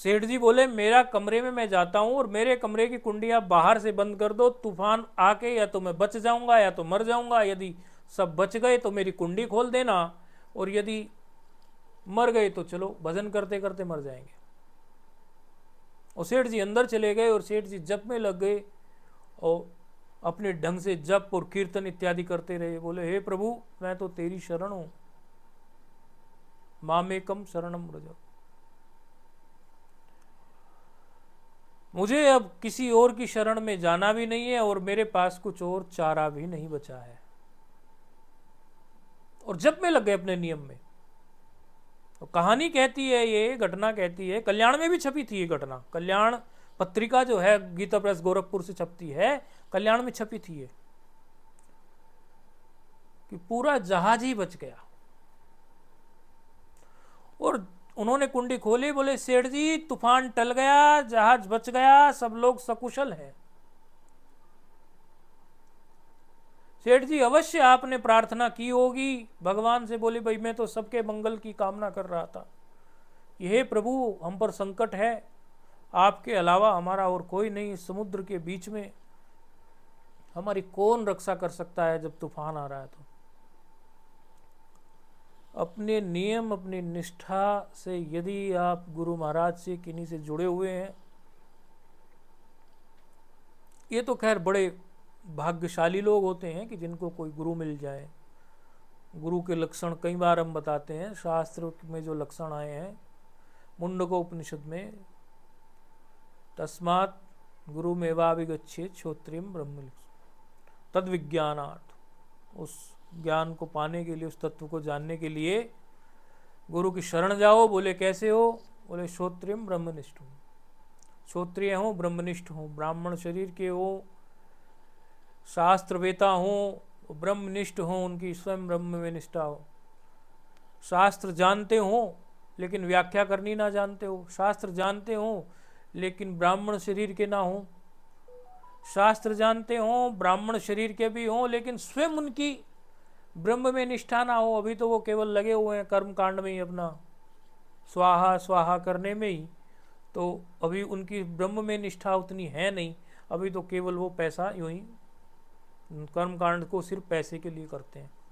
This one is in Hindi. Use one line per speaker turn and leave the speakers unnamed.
सेठ जी बोले मेरा कमरे में मैं जाता हूं और मेरे कमरे की कुंडी आप बाहर से बंद कर दो, तूफान आके या तो मैं बच जाऊंगा या तो मर जाऊंगा। यदि सब बच गए तो मेरी कुंडी खोल देना, और यदि मर गए तो चलो भजन करते करते मर जाएंगे। और सेठ जी अंदर चले गए और सेठ जी जप में लग गए और अपने ढंग से जप और कीर्तन इत्यादि करते रहे। बोले हे प्रभु मैं तो तेरी शरण हूं, मामेकम शरणम व्रज, मुझे अब किसी और की शरण में जाना भी नहीं है और मेरे पास कुछ और चारा भी नहीं बचा है। और जप में लग गए अपने नियम में। तो कहानी कहती है, ये घटना कहती है, कल्याण में भी छपी थी ये घटना। कल्याण पत्रिका जो है गीता प्रेस गोरखपुर से छपती है, कल्याण में छपी थी ये, कि पूरा जहाज ही बच गया। और उन्होंने कुंडी खोली, बोले सेठ जी तूफान टल गया, जहाज बच गया, सब लोग सकुशल हैं। सेठ जी अवश्य आपने प्रार्थना की होगी भगवान से। बोले भाई मैं तो सबके मंगल की कामना कर रहा था, हे प्रभु हम पर संकट है, आपके अलावा हमारा और कोई नहीं, समुद्र के बीच में हमारी कौन रक्षा कर सकता है जब तूफान आ रहा है। तो अपने नियम अपनी निष्ठा से यदि आप गुरु महाराज से किन्हीं से जुड़े हुए हैं, ये तो खैर बड़े भाग्यशाली लोग होते हैं कि जिनको कोई गुरु मिल जाए। गुरु के लक्षण कई बार हम बताते हैं, शास्त्र में जो लक्षण आए हैं मुंडको उपनिषद में, तस्मात् गुरु मेवाभिगच्छेत् श्रोत्रियम ब्रह्म तद विज्ञानार्थ, उस ज्ञान को पाने के लिए, उस तत्व को जानने के लिए गुरु की शरण जाओ। बोले कैसे हो? बोले श्रोत्रियम ब्रह्मनिष्ठ हूँ, श्रोत्रिय हूँ, ब्रह्मनिष्ठ हूँ, ब्राह्मण शरीर के हो, शास्त्रवेता हो, ब्रह्मनिष्ठ हो, उनकी स्वयं ब्रह्म में निष्ठा हो। शास्त्र जानते हो लेकिन व्याख्या करनी ना जानते हो, शास्त्र जानते हो लेकिन ब्राह्मण शरीर के ना हो, शास्त्र जानते हो ब्राह्मण शरीर के भी हो लेकिन स्वयं उनकी ब्रह्म में निष्ठा ना हो। अभी तो वो केवल लगे हुए हैं कर्म कांड में ही, अपना स्वाहा स्वाहा करने में ही, तो अभी उनकी ब्रह्म में निष्ठा उतनी है नहीं। अभी तो केवल वो पैसा यूं ही कर्म कांड को सिर्फ पैसे के लिए करते हैं।